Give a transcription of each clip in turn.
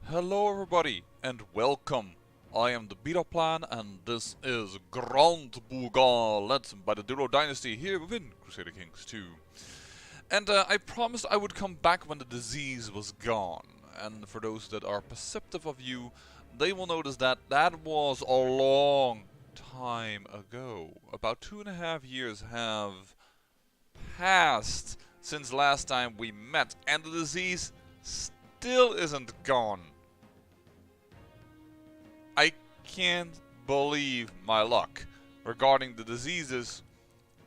Hello everybody and welcome. I am the Beta Plan and this is Grand Bougon, led by the Dulo Dynasty here within Crusader Kings 2. And I promised I would come back when the disease was gone. And for those that are perceptive of you, they will notice that that was a long time ago. About 2.5 years have passed since last time we met and the disease still isn't gone. I can't believe my luck regarding the diseases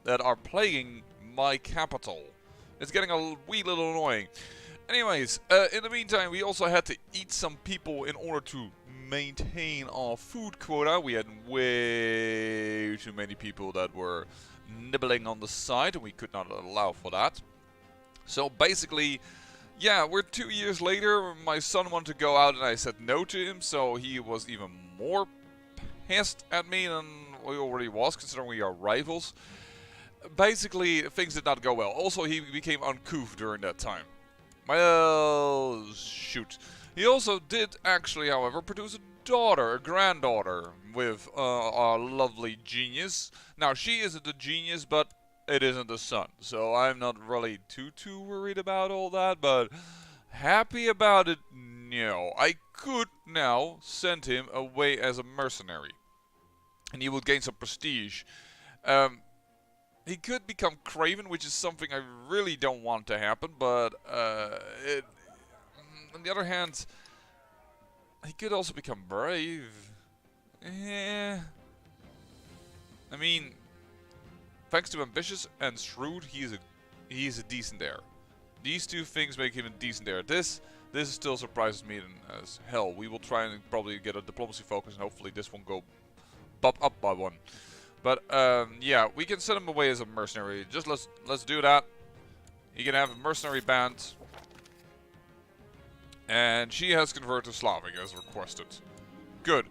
that are plaguing my capital. It's getting a wee little annoying. Anyways, in the meantime, we also had to eat some people in order to maintain our food quota. We had way too many people that were nibbling on the side, and we could not allow for that. So basically, yeah, we're 2 years later. My son wanted to go out and I said no to him, so he was even more pissed at me than we already was, considering we are rivals. Basically, things did not go well. Also, he became uncouth during that time. Well, shoot. He also did actually, however, produce a daughter, a granddaughter, with our lovely genius. Now, she isn't a genius, but it isn't the son, so I'm not really too worried about all that, but happy about it, no. I could now send him away as a mercenary, and he would gain some prestige. He could become craven, which is something I really don't want to happen, but on the other hand, he could also become brave. Yeah. I mean, thanks to ambitious and shrewd, he is a decent heir. These two things make him a decent heir. This still surprises me as hell. We will try and probably get a diplomacy focus, and hopefully this won't go bump up by one. But yeah, we can send him away as a mercenary. Just let's do that. He can have a mercenary band, and she has converted to Slavic as requested. Good.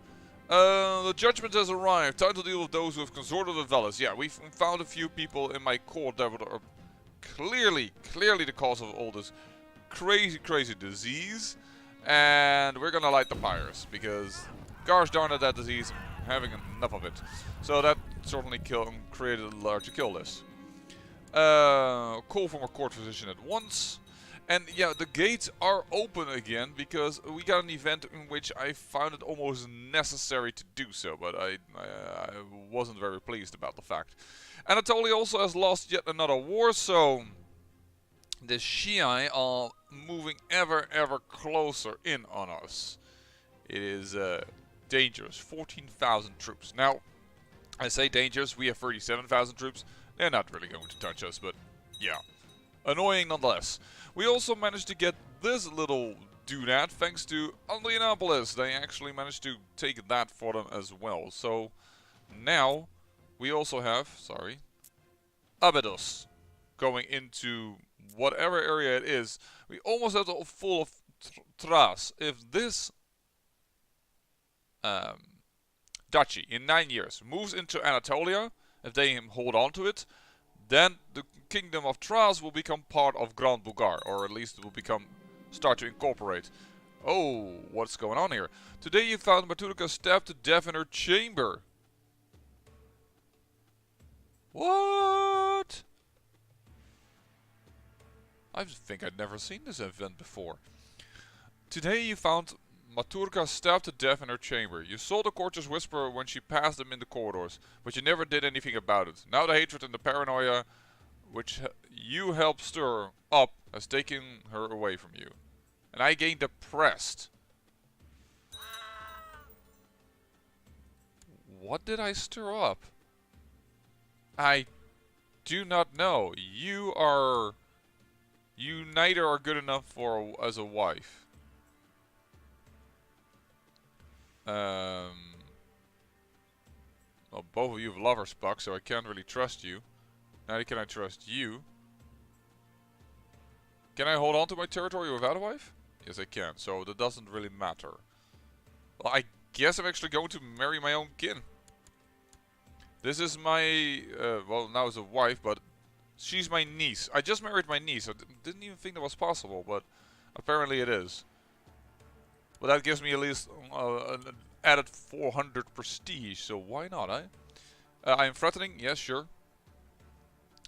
The judgment has arrived. Time to deal with those who have consorted with Velis. Yeah, we've found a few people in my court that are clearly the cause of all this crazy disease. And we're gonna light the fires, because gosh darn it, that disease, I'm having enough of it. So that certainly created a larger kill list. Call from a court physician at once. And yeah, the gates are open again, because we got an event in which I found it almost necessary to do so, but I wasn't very pleased about the fact. Anatolia also has lost yet another war, so the Shi'ai are moving ever closer in on us. It is dangerous. 14,000 troops. Now, I say dangerous, we have 37,000 troops. They're not really going to touch us, but yeah. Annoying nonetheless. We also managed to get this little doodad thanks to Andrianapolis. They actually managed to take that for them as well. So now we also have, Abydos going into whatever area it is. We almost have the full of Thras. If this duchy in 9 years moves into Anatolia, if they hold on to it, then the kingdom of Thras will become part of Grand Bulgar, or at least it will start to incorporate. Oh, what's going on here? Today you found Maturka stabbed to death in her chamber. What? I think I'd never seen this event before. Today you found Maturka stabbed to death in her chamber. You saw the courtiers whisper when she passed them in the corridors, but you never did anything about it. Now the hatred and the paranoia which you helped stir up has taken her away from you. And I gained depressed. What did I stir up? I do not know. You neither are good enough as a wife. Well, both of you have lover spuck, so I can't really trust you. Neither can I trust you. Can I hold on to my territory without a wife? Yes, I can, so that doesn't really matter. Well, I guess I'm actually going to marry my own kin. This is my, well, now it's a wife, but she's my niece. I just married my niece. I didn't even think that was possible, but apparently it is. But that gives me at least an added 400 prestige, so why not, eh? I am threatening, yes, sure.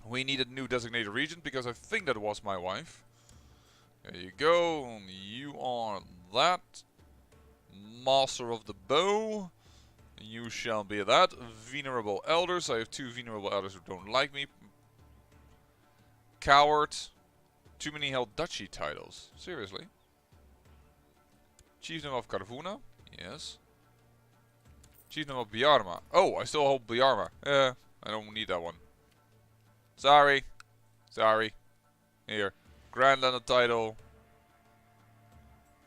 We need a new designated region, because I think that was my wife. There you go, you are that. Master of the Bow. You shall be that. Venerable Elders. I have 2 Venerable Elders who don't like me. Coward. Too many held duchy titles. Seriously. Chiefdom of Carvuna. Yes. Chiefdom of Biarma. Oh, I still hold Biarma. I don't need that one. Sorry. Sorry. Here. Grand Landed title.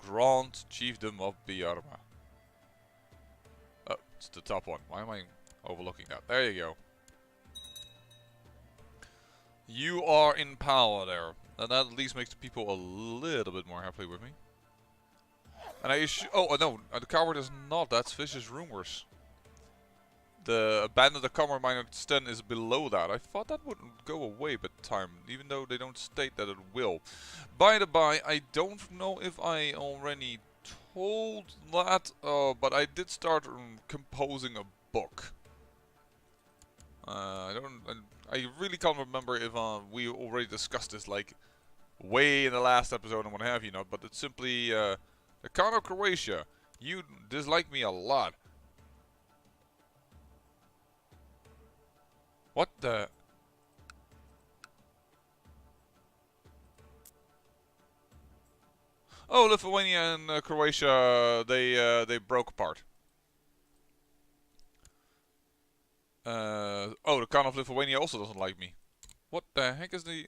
Grand Chiefdom of Biarma. Oh, it's the top one. Why am I overlooking that? There you go. You are in power there. And that at least makes the people a little bit more happy with me. And I oh no, the coward is not. That's vicious rumors. The abandoned Comer minus 10 is below that. I thought that would go away with time, even though they don't state that it will. By the by, I don't know if I already told that, but I did start composing a book. I really can't remember if we already discussed this, like way in the last episode and what have you not. But it's simply the Khan of Croatia. You dislike me a lot. What the? Oh, Lithuania and Croatia, they broke apart. Oh, the Khan of Lithuania also doesn't like me. What the heck is the?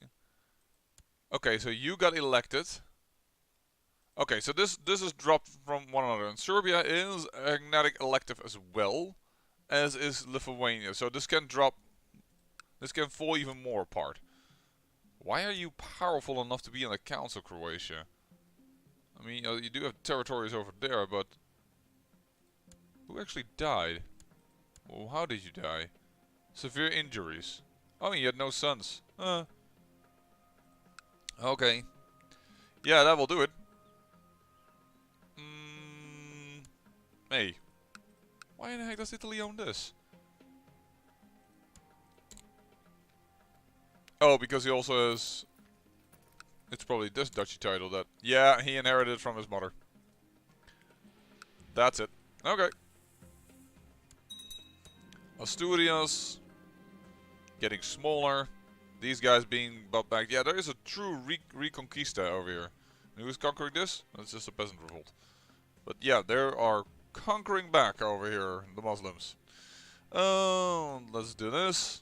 Okay, so you got elected. Okay, so this is dropped from one another. And Serbia is agnatic elective as well, as is Lithuania. So this can drop. This can fall even more apart. Why are you powerful enough to be in the Council, Croatia? I mean, you do have territories over there, but who actually died? Well, how did you die? Severe injuries. Oh, you had no sons. Okay. Yeah, that will do it. Hey. Why in the heck does Italy own this? Oh, because he also has... It's probably this duchy title that... Yeah, he inherited from his mother. That's it. Okay. Asturias. Getting smaller. These guys being brought back. Yeah, there is a true reconquista over here. And who's conquering this? It's just a peasant revolt. But yeah, there are conquering back over here, the Muslims. Let's do this.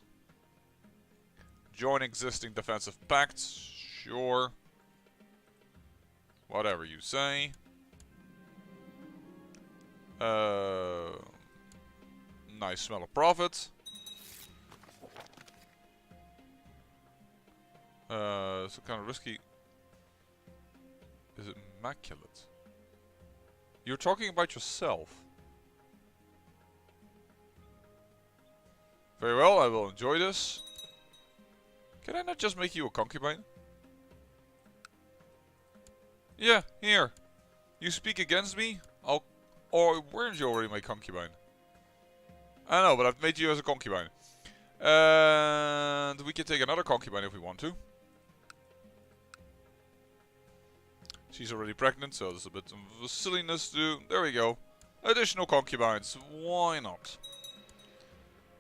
Join existing defensive pacts. Sure. Whatever you say. Nice smell of profit. It's kind of risky. Is it immaculate? You're talking about yourself. Very well, I will enjoy this. Can I not just make you a concubine? Yeah, here. You speak against me? Or weren't you already my concubine? I know, but I've made you as a concubine. And we can take another concubine if we want to. She's already pregnant, so there's a bit of silliness to do. There we go. Additional concubines. Why not?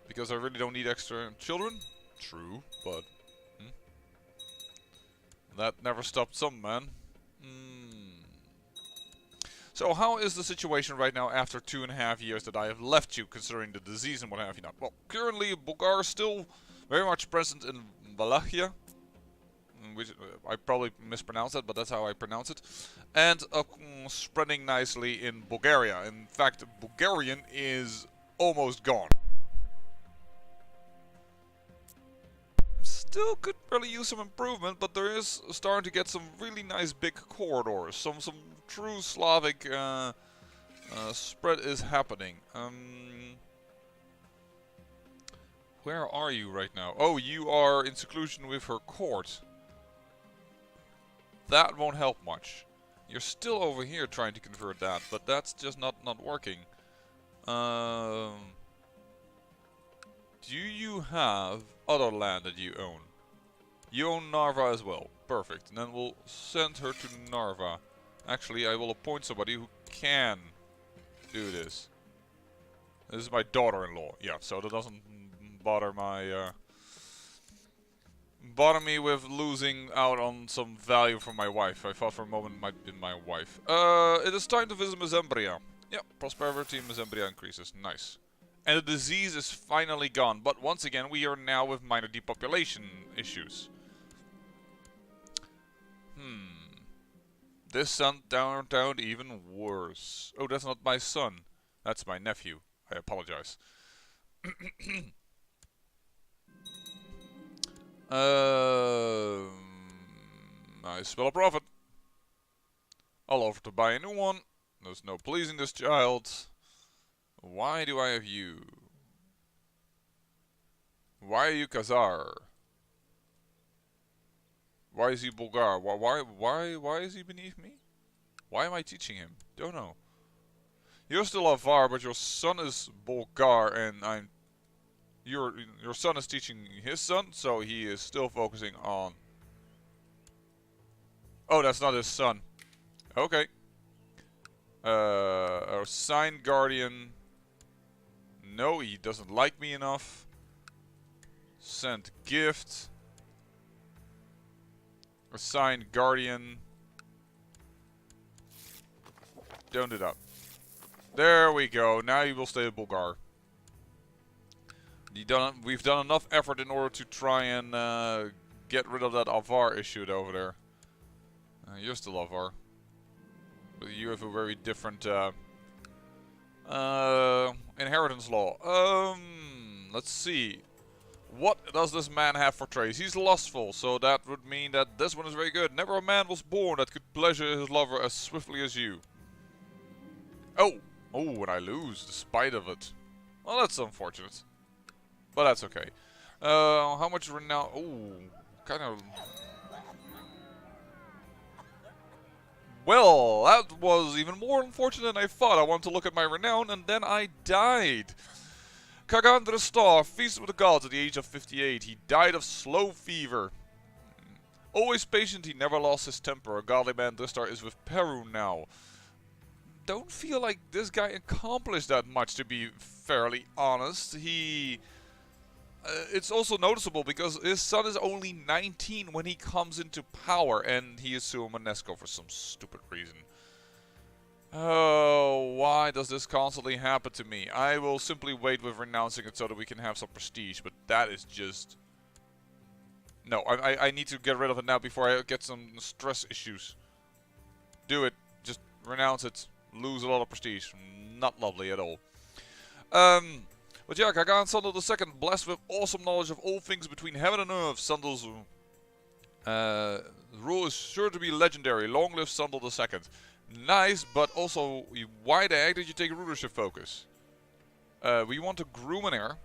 Because I really don't need extra children. True, but... that never stopped some man. So how is the situation right now after 2.5 years that I have left you, considering the disease and what have you not? Well, currently Bulgar is still very much present in Wallachia. Which I probably mispronounced that, but that's how I pronounce it. And spreading nicely in Bulgaria. In fact, Bulgarian is almost gone. Still could probably use some improvement, but there is starting to get some really nice big corridors. Some true Slavic spread is happening. Where are you right now? Oh, you are in seclusion with her court. That won't help much. You're still over here trying to convert that, but that's just not working. Do you have other land that you own? You own Narva as well. Perfect. And then we'll send her to Narva. Actually, I will appoint somebody who can do this. This is my daughter-in-law. Yeah, so that doesn't bother my bother me with losing out on some value from my wife. I thought for a moment it might be my wife. It is time to visit Mesembria. Yep, prosperity in Mesembria increases. Nice. And the disease is finally gone. But once again, we are now with minor depopulation issues. This son turned out even worse. Oh, that's not my son. That's my nephew. I apologize. I smell a profit. I'll offer to buy a new one. There's no pleasing this child. Why do I have you? Why are you Khazar? Why is he Bulgar? Why is he beneath me? Why am I teaching him? Don't know. You're still Avar, but your son is Bulgar, and your son is teaching his son, so he is still focusing on. Oh, that's not his son. Okay. A signed guardian. No, he doesn't like me enough. Send gift. Assigned guardian. Don't do that. There we go. Now you will stay a Bulgar. We've done enough effort in order to try and get rid of that Avar issue over there. You're still Avar. But you have a very different inheritance law. Let's see. What does this man have for traits? He's lustful, so that would mean that this one is very good. Never a man was born that could pleasure his lover as swiftly as you. Oh! Oh, and I lose, despite of it. Well, that's unfortunate. But that's okay. How much renown? Oh, kind of. Well, that was even more unfortunate than I thought. I wanted to look at my renown, and then I died. Kagan Dristar feasted with the gods at the age of 58. He died of slow fever. Always patient, he never lost his temper. A godly man, Dristar is with Peru now. Don't feel like this guy accomplished that much, to be fairly honest. It's also noticeable because his son is only 19 when he comes into power, and he is Suomanesco for some stupid reason. Oh, why does this constantly happen to me? I will simply wait with renouncing it so that we can have some prestige, but that is just... No, I need to get rid of it now before I get some stress issues. Do it. Just renounce it. Lose a lot of prestige. Not lovely at all. But yeah, Kagan Sandil II, blessed with awesome knowledge of all things between heaven and earth. Sandil's rule is sure to be legendary. Long live Sandil II. Nice, but also, why the heck did you take rulership focus? We want to groom an heir.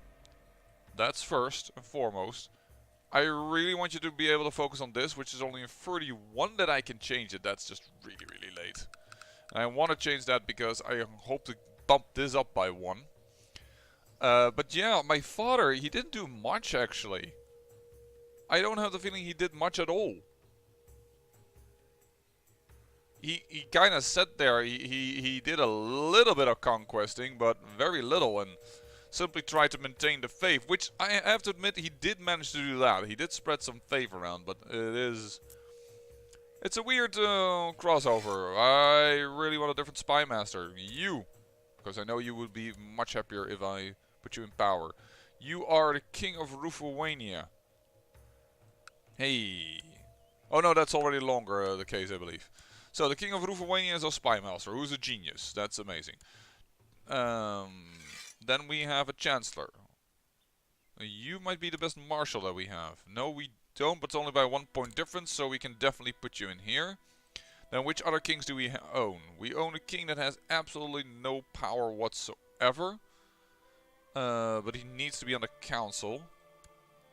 That's first and foremost. I really want you to be able to focus on this, which is only in 31 that I can change it. That's just really, really late. And I want to change that because I hope to bump this up by 1. But yeah, my father, he didn't do much actually. I don't have the feeling he did much at all. He kind of sat there, he did a little bit of conquesting, but very little, and simply tried to maintain the faith, which I have to admit he did manage to do that. He did spread some faith around, but it's a weird crossover. I really want a different spy master. You, because I know you would be much happier if I put you in power. You are the king of Rufuania. Hey. Oh no, that's already longer the case, I believe. So the king of Rufuania is our spy master, who's a genius. That's amazing. Then we have a chancellor. You might be the best marshal that we have. No, we don't, but it's only by 1 point difference, so we can definitely put you in here. Then which other kings do we own? We own a king that has absolutely no power whatsoever. But he needs to be on the council.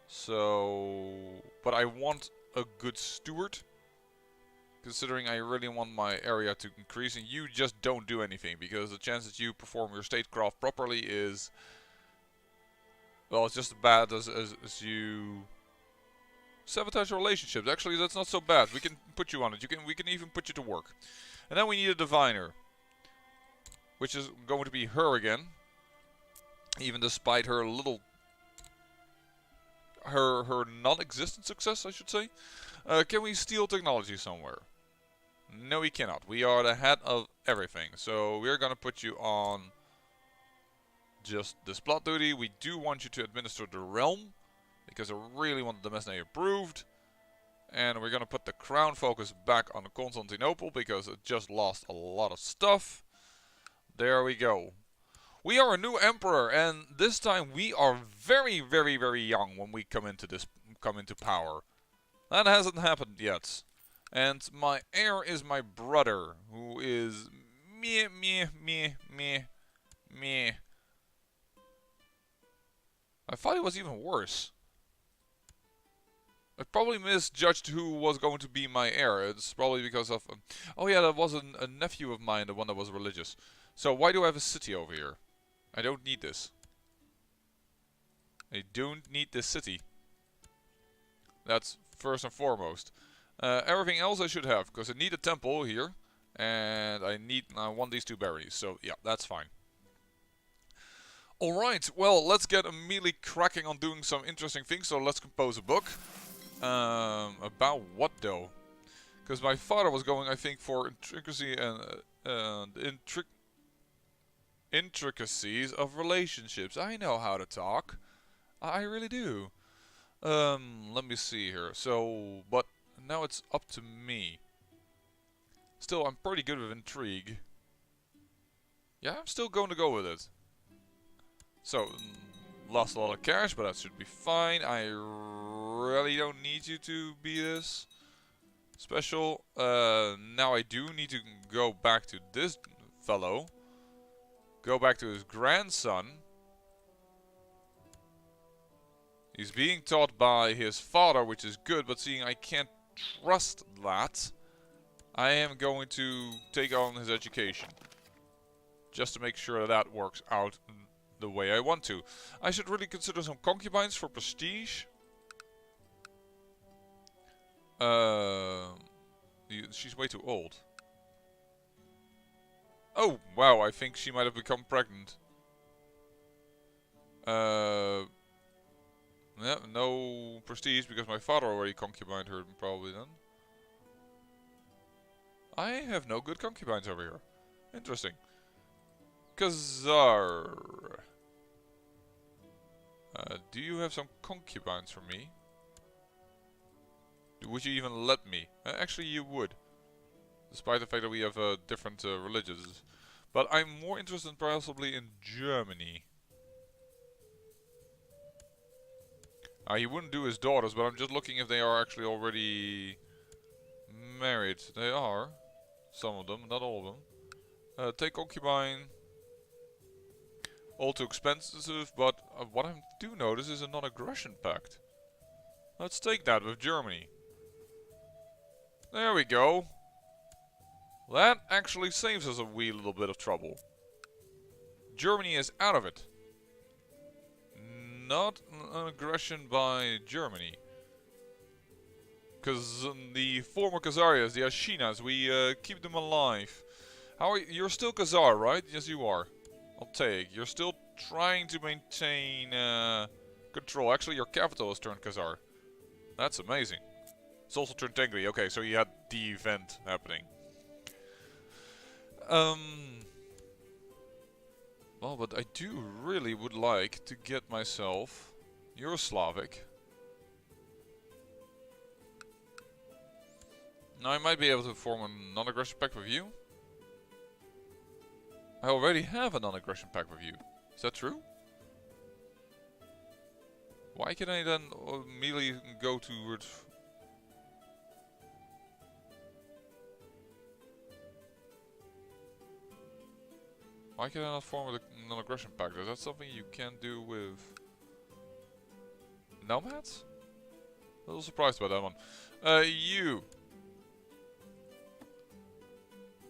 So... But I want a good steward. considering I really want my area to increase, and you just don't do anything, because the chance that you perform your statecraft properly is, well, it's just as bad as you sabotage relationships. Actually, that's not so bad. We can put you on it. We can even put you to work. And then we need a diviner, which is going to be her again, even despite her little, her non-existent success, I should say. Can we steal technology somewhere? No, we cannot. We are the head of everything. So we're gonna put you on just this plot duty. We do want you to administer the realm, because I really want the Demesne approved. And we're gonna put the crown focus back on Constantinople, because it just lost a lot of stuff. There we go. We are a new emperor, and this time we are very, very, very young when we come into power. That hasn't happened yet. And my heir is my brother, who is meh. I thought it was even worse. I probably misjudged who was going to be my heir. It's probably because of... oh yeah, that was a nephew of mine, the one that was religious. So why do I have a city over here? I don't need this. I don't need this city. That's first and foremost. Everything else I should have, because I need a temple here. And I want these 2 berries. So yeah, that's fine. Alright, well, let's get immediately cracking on doing some interesting things. So let's compose a book. About what though? Because my father was going, I think, for intricacy and intricacies of relationships. I know how to talk. I really do. Let me see here. So, but now it's up to me. Still, I'm pretty good with intrigue. Yeah, I'm still going to go with it. So, lost a lot of cash, but that should be fine. I really don't need you to be this special. Now I do need to go back to this fellow. Go back to his grandson. He's being taught by his father, which is good, but seeing I can't trust that, I am going to take on his education. Just to make sure that works out the way I want to. I should really consider some concubines for prestige. She's way too old. Oh, wow, I think she might have become pregnant. Yeah, no prestige, because my father already concubined her, probably then. I have no good concubines over here. Interesting. Khazar. Do you have some concubines for me? Would you even let me? Actually, you would. Despite the fact that we have different religions. But I'm more interested possibly in Germany. He wouldn't do his daughters, but I'm just looking if they are actually already married. They are. Some of them, not all of them. Take concubine. All too expensive, but what I do notice is a non-aggression pact. Let's take that with Germany. There we go. That actually saves us a wee little bit of trouble. Germany is out of it. Not an aggression by Germany. Because the former Khazarias, the Ashinas, we keep them alive. How are you? You're still Khazar, right? Yes, you are. I'll take. You're still trying to maintain control. Actually, your capital has turned Khazar. That's amazing. It's also turned Tengri. Okay, so you had the event happening. Well, but I do really would like to get myself Yugoslavic. Now I might be able to form a non-aggression pact with you. I already have a non-aggression pact with you. Is that true? Why can I then immediately go towards... Why can I not form a non-aggression pact? Is that something you can do with nomads? A little surprised by that one. You.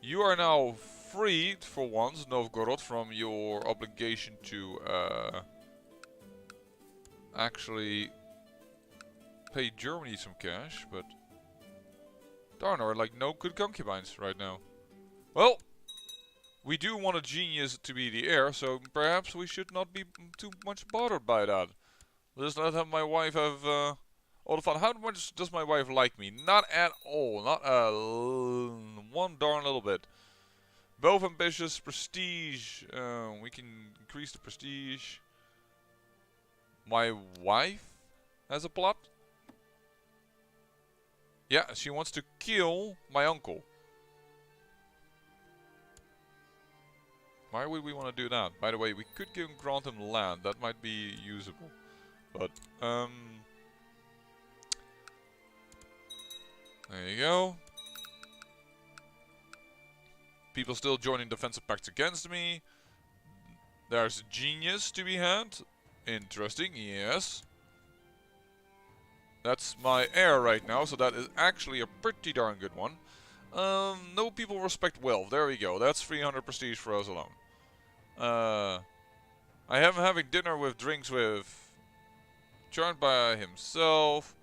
You are now freed for once, Novgorod, from your obligation to actually pay Germany some cash, but darn, there are like no good concubines right now. Well, we do want a genius to be the heir, so perhaps we should not be too much bothered by that. Let's not have my wife have all the fun. How much does my wife like me? Not at all. Not one darn little bit. Both ambitious, prestige. We can increase the prestige. My wife has a plot. Yeah, she wants to kill my uncle. Why would we want to do that? By the way, we could grant him land. That might be usable. But, there you go. People still joining defensive pacts against me. There's a genius to be had. Interesting, yes. That's my heir right now, so that is actually a pretty darn good one. No people respect wealth. There we go. That's 300 prestige for us alone. I am having dinner with drinks with... Charmed by himself.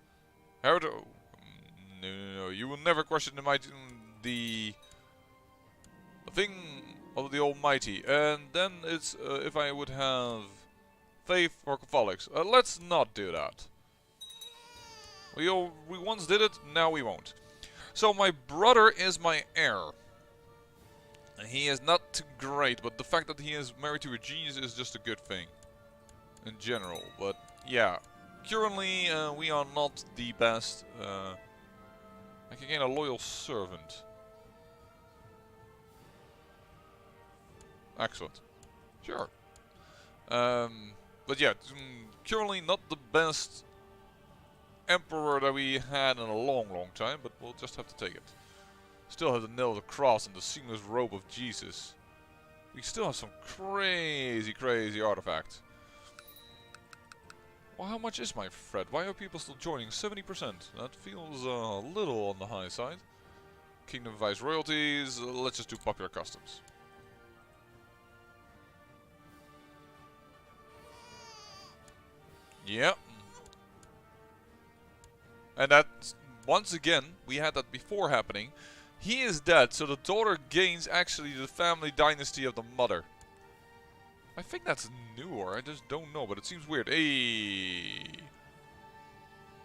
How to... No. You will never question the thing of the Almighty. And then it's if I would have faith for Catholics. Let's not do that. We once did it, now we won't. So my brother is my heir. And he is not too great, but the fact that he is married to a genius is just a good thing. In general, but yeah. Currently, we are not the best. I can gain a loyal servant. Excellent. Sure. But yeah, currently not the best emperor that we had in a long time, but we'll just have to take it. Still have the nail of the cross and the seamless robe of Jesus. We still have some crazy artifacts. Well, how much is my threat? Why are people still joining? 70%. That feels a little on the high side. Kingdom Vice royalties. Let's just do popular customs. Yep. And that, once again, we had that before happening. He is dead, so the daughter gains actually the family dynasty of the mother. I think that's newer, I just don't know, but it seems weird. Hey.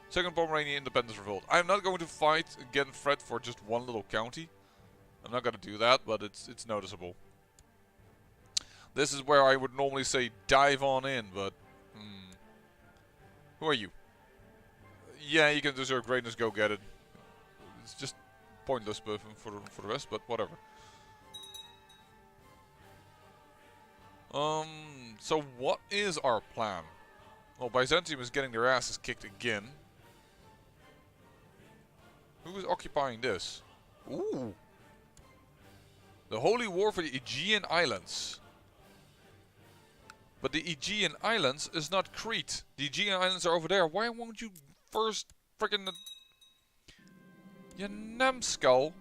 Second Pomeranian Independence Revolt. I'm not going to fight again Fred for just one little county. I'm not going to do that, but it's noticeable. This is where I would normally say dive on in, but... Who are you? Yeah, you can deserve greatness, go get it. It's just pointless for the rest, but whatever. So what is our plan? Well, Byzantium is getting their asses kicked again. Who is occupying this? Ooh! The Holy War for the Aegean Islands. But the Aegean Islands is not Crete. The Aegean Islands are over there. Why won't you first frickin' you numbskull?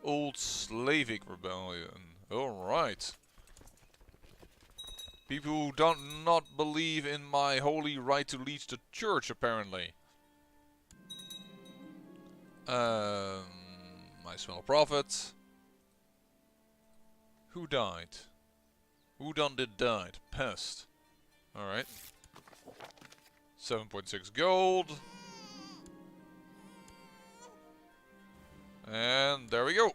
Old Slavic rebellion. Alright. People who do not believe in my holy right to lead the church, apparently. My small prophet. Who died? Who done did died? Pest. Alright. 7.6 gold. And there we go.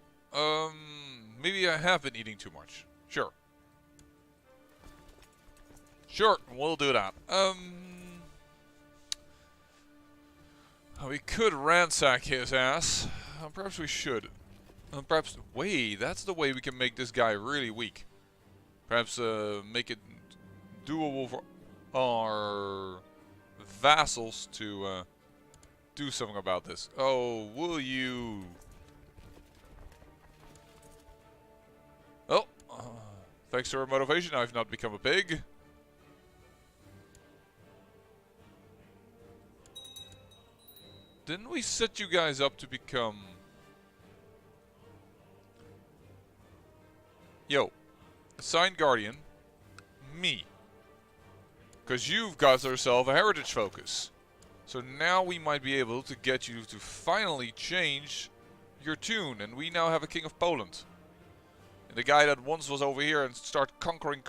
Maybe I have been eating too much. Sure. Sure, we'll do that. We could ransack his ass. Perhaps we should. Perhaps, wait, that's the way we can make this guy really weak. Perhaps make it doable for our vassals to do something about this. Oh, will you? Oh, thanks to our motivation, I've not become a pig. Didn't we set you guys up to become Yo, assigned guardian, me. Because you've got yourself a heritage focus. So now we might be able to get you to finally change your tune. And we now have a king of Poland. And the guy that once was over here and start conquering.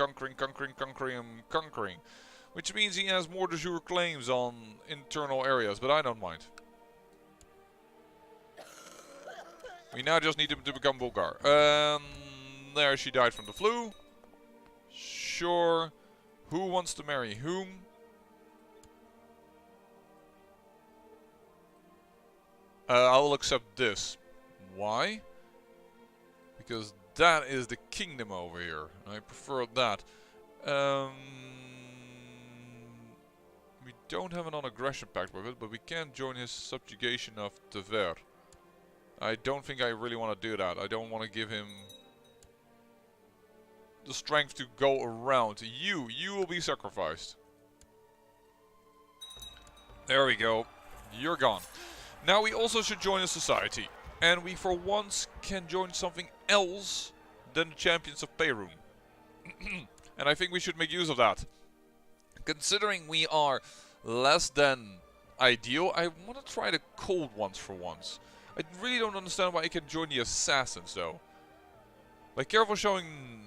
Which means he has more de jure claims on internal areas, but I don't mind. We now just need him to become Bulgar. There she died from the flu. Sure. Who wants to marry whom? I will accept this. Why? Because that is the kingdom over here. I prefer that. We don't have a non-aggression pact with it, but we can join his subjugation of Tver. I don't think I really want to do that. I don't want to give him the strength to go around. You will be sacrificed. There we go. You're gone. Now we also should join a society. And we for once can join something else than the Champions of Perun. And I think we should make use of that. Considering we are less than ideal, I want to try the cold ones for once. I really don't understand why I can join the assassins though. By careful showing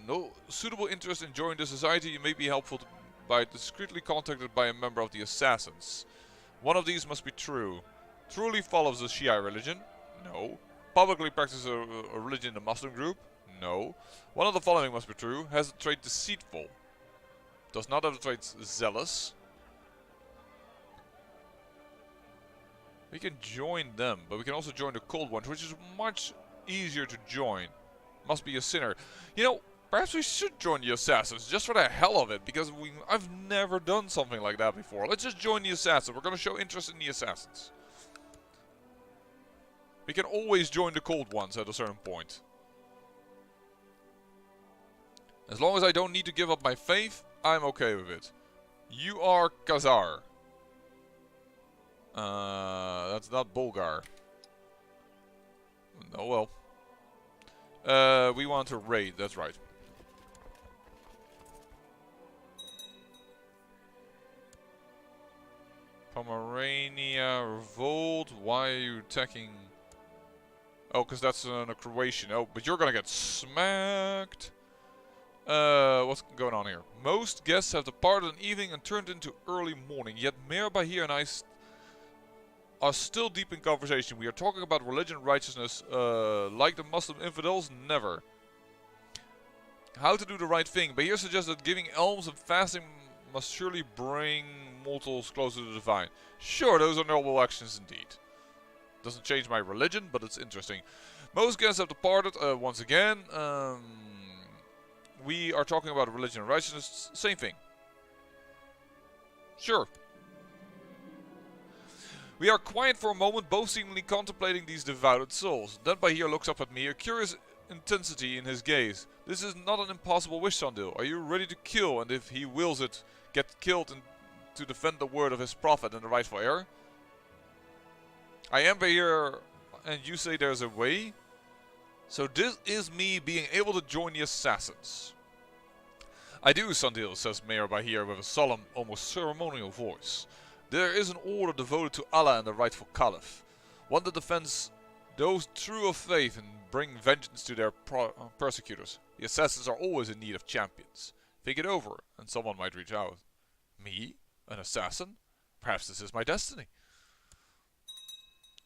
no suitable interest in joining the society, you may be helpful by discreetly contacted by a member of the assassins. One of these must be true. Truly follows the Shia religion? No. Publicly practices a religion in the Muslim group? No. One of the following must be true. Has the trait deceitful. Does not have the trait zealous. We can join them, but we can also join the cold ones, which is much easier to join. Must be a sinner. You know, perhaps we should join the assassins, just for the hell of it, because I've never done something like that before. Let's just join the assassins. We're going to show interest in the assassins. We can always join the cold ones at a certain point. As long as I don't need to give up my faith, I'm okay with it. You are Khazar. That's not Bulgar. Oh well. We want to raid, that's right. Pomerania, revolt. Why are you attacking? Oh, because that's a Croatian. Oh, but you're gonna get smacked. What's going on here? Most guests have departed in evening and turned into early morning. Yet Mayor Bahir and I are still deep in conversation. We are talking about religion, righteousness, like the Muslim infidels, never. How to do the right thing. Bahir suggests that giving alms and fasting must surely bring mortals closer to the divine. Sure, those are noble actions indeed. Doesn't change my religion, but it's interesting. Most guests have departed, once again. We are talking about religion and righteousness, same thing. Sure. We are quiet for a moment, both seemingly contemplating these devoted souls. Then Bahir looks up at me, a curious intensity in his gaze. This is not an impossible wish, Sandil. Are you ready to kill, and if he wills it, get killed to defend the word of his prophet and the rightful heir? I am Bahir, and you say there's a way? So this is me being able to join the assassins. I do, Sandil, says Mayor Bahir with a solemn, almost ceremonial voice. There is an order devoted to Allah and the rightful Caliph. One that defends those true of faith and bring vengeance to their persecutors. The assassins are always in need of champions. Think it over, and someone might reach out. Me? An assassin? Perhaps this is my destiny.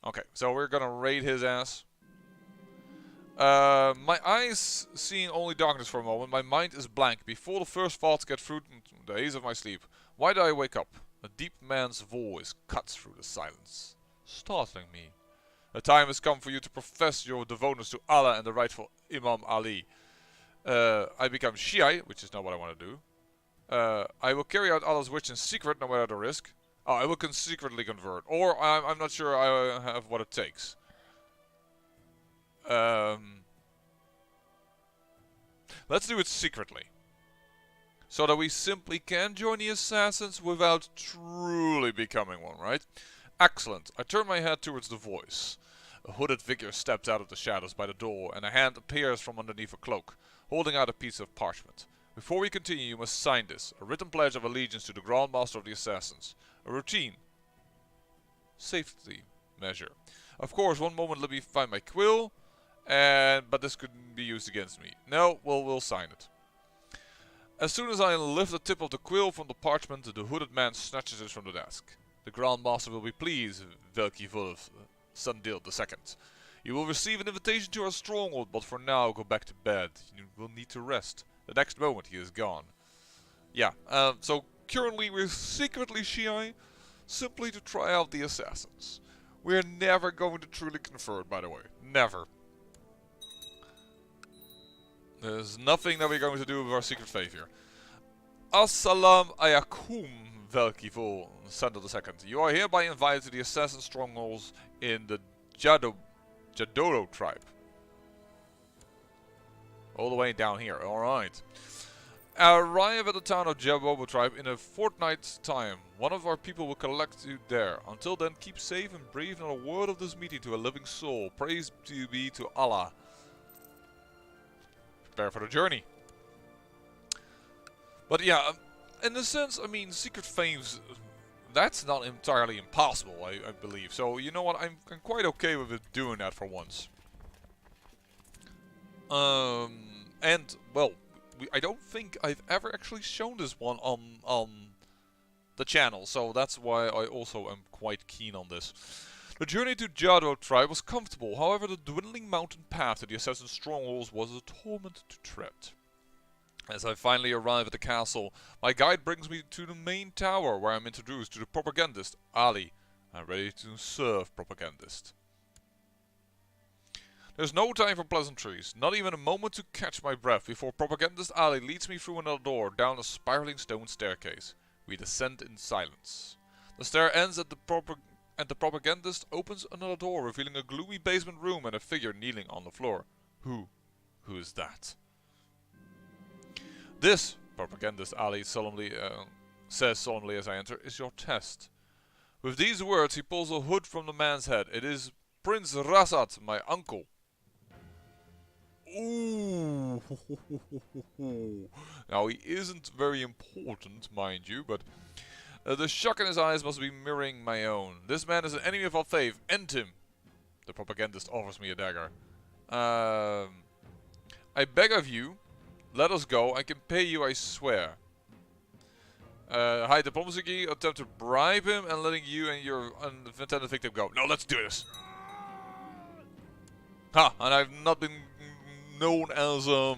Okay, so we're gonna raid his ass. My eyes seeing only darkness for a moment. My mind is blank. Before the first thoughts get through the haze of my sleep. Why do I wake up? A deep man's voice cuts through the silence, startling me. The time has come for you to profess your devotion to Allah and the rightful Imam Ali. I become Shiite, which is not what I want to do. I will carry out Allah's wish in secret, no matter the risk. Oh, I will secretly convert. Or I'm not sure I have what it takes. Let's do it secretly. So that we simply can join the assassins without truly becoming one, right? Excellent. I turn my head towards the voice. A hooded figure steps out of the shadows by the door, and a hand appears from underneath a cloak. holding out a piece of parchment. Before we continue, you must sign this. A written pledge of allegiance to the Grand Master of the Assassins. A routine safety measure. Of course, one moment let me find my quill, but this could be used against me. No, well, we'll sign it. As soon as I lift the tip of the quill from the parchment, the hooded man snatches it from the desk. The Grand Master will be pleased, Velki Wolf, Sandil II. You will receive an invitation to our stronghold, but for now go back to bed. You will need to rest. The next moment he is gone. Yeah, so currently we're secretly Shiai, simply to try out the assassins. We're never going to truly convert, by the way. Never. There's nothing that we're going to do with our secret faith here. Assalamu alaikum, Velki Vol, Sandil II. You are hereby invited to the assassin strongholds in the Dulo tribe. All the way down here, alright. Arrive at the town of Jabobo tribe in a fortnight's time. One of our people will collect you there. Until then, keep safe and breathe not a word of this meeting to a living soul. Praise be to Allah. Prepare for the journey. But yeah, in a sense, I mean, secret fames, that's not entirely impossible, I believe. So, you know what, I'm quite okay with it doing that for once. And, well, I don't think I've ever actually shown this one on the channel, so that's why I also am quite keen on this. The journey to Jado tribe was comfortable, however the dwindling mountain path to the assassin strongholds was a torment to tread. As I finally arrive at the castle, my guide brings me to the main tower where I'm introduced to the propagandist, Ali. I'm ready to serve, propagandist. There's no time for pleasantries, not even a moment to catch my breath before propagandist Ali leads me through another door down a spiraling stone staircase. We descend in silence. The stair ends at the propagandist opens another door, revealing a gloomy basement room and a figure kneeling on the floor. Who is that? This, propagandist Ali says solemnly as I enter, is your test. With these words he pulls a hood from the man's head. It is Prince Rasat, my uncle. Ooh. Now he isn't very important, mind you, but the shock in his eyes must be mirroring my own. This man is an enemy of our faith. End him. The propagandist offers me a dagger. I beg of you, let us go. I can pay you, I swear. High diplomacy, attempt to bribe him and letting you and your intended victim go. No, let's do this. Ha! And I've not been known as a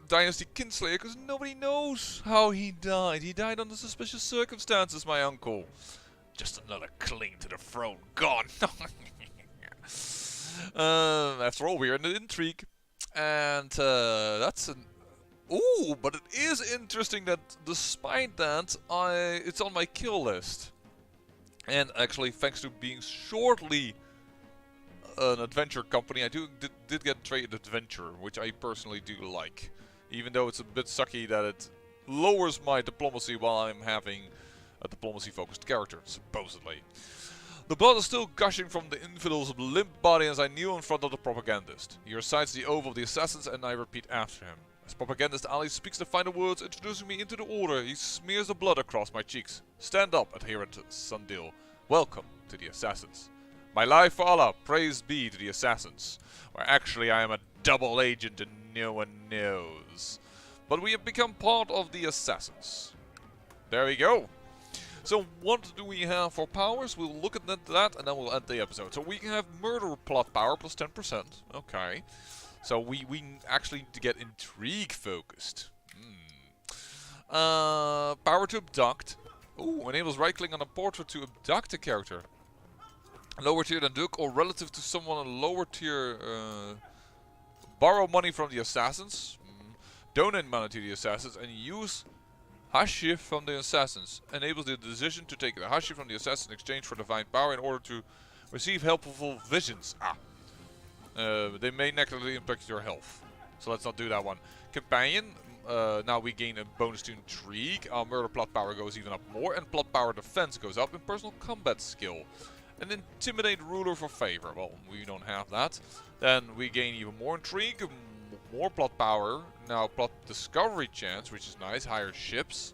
Dynasty Kinslayer because nobody knows how he died. He died under suspicious circumstances, my uncle. Just another claim to the throne. Gone. After all, we're in the intrigue. And that's an... Ooh, but it is interesting that despite that, it's on my kill list. And actually, thanks to being shortly an adventure company, I did get trade adventure, which I personally do like. Even though it's a bit sucky that it lowers my diplomacy while I'm having a diplomacy-focused character, supposedly. The blood is still gushing from the infidel's limp body as I kneel in front of the propagandist. He recites the oath of the assassins and I repeat after him. As propagandist Ali speaks the final words introducing me into the order, he smears the blood across my cheeks. Stand up, adherent Sandil. Welcome to the assassins. My life for Allah, praise be to the assassins. Or actually I am a double agent and no one knows. But we have become part of the assassins. There we go. So what do we have for powers? We'll look at that and then we'll end the episode. So we can have murder plot power plus 10%. Okay. So we actually get intrigue focused. Power to abduct. Ooh, enables right click on a portrait to abduct a character. Lower tier than Duke or relative to someone a lower tier. Borrow money from the assassins. Donate money to the assassins and use Hashif from the assassins. Enables the decision to take the Hashif from the assassin in exchange for divine power in order to receive helpful visions. They may negatively impact your health. So let's not do that one. Companion. Now we gain a bonus to intrigue. Our murder plot power goes even up more. And plot power defense goes up in personal combat skill. And intimidate ruler for favor. Well, we don't have that. Then we gain even more intrigue. more plot power, now plot discovery chance, which is nice, higher ships.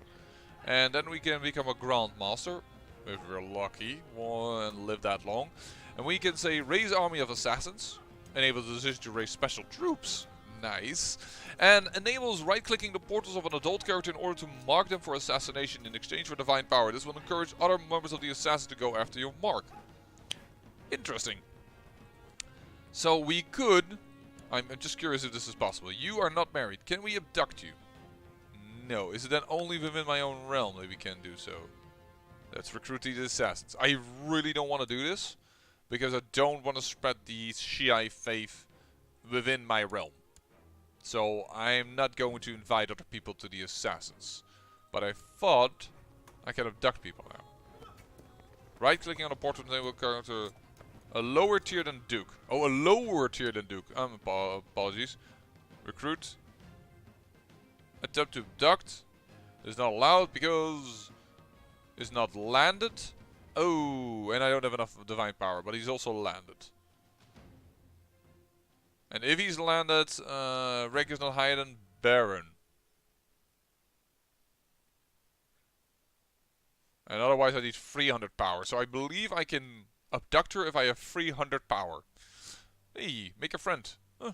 And then we can become a Grandmaster, if we're lucky, and live that long. And we can say raise army of assassins, enable the decision to raise special troops, nice. And enables right-clicking the portals of an adult character in order to mark them for assassination in exchange for divine power. This will encourage other members of the assassins to go after your mark. Interesting. So we could, I'm just curious if this is possible. You are not married. Can we abduct you? No. Is it then only within my own realm that we can do so? Let's recruit these assassins. I really don't want to do this, because I don't want to spread the Shiite faith within my realm. So I'm not going to invite other people to the assassins. But I thought I can abduct people now. Right clicking on the portrait will counter a lower tier than Duke. Oh, a lower tier than Duke. Apologies. Recruit. Attempt to abduct. Is not allowed because it's not landed. Oh, and I don't have enough divine power, but he's also landed. And if he's landed, rank is not higher than Baron. And otherwise I need 300 power. So I believe I can abduct her if I have 300 power. Hey, make a friend. Huh.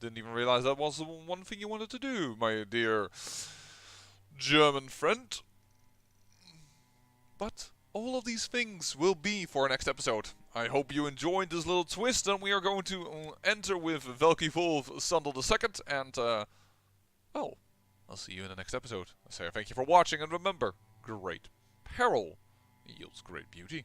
Didn't even realize that was the one thing you wanted to do, my dear German friend. But all of these things will be for our next episode. I hope you enjoyed this little twist, and we are going to enter with Velky Wolf Sandil II, and well, I'll see you in the next episode. I say thank you for watching, and remember, great peril yields great beauty.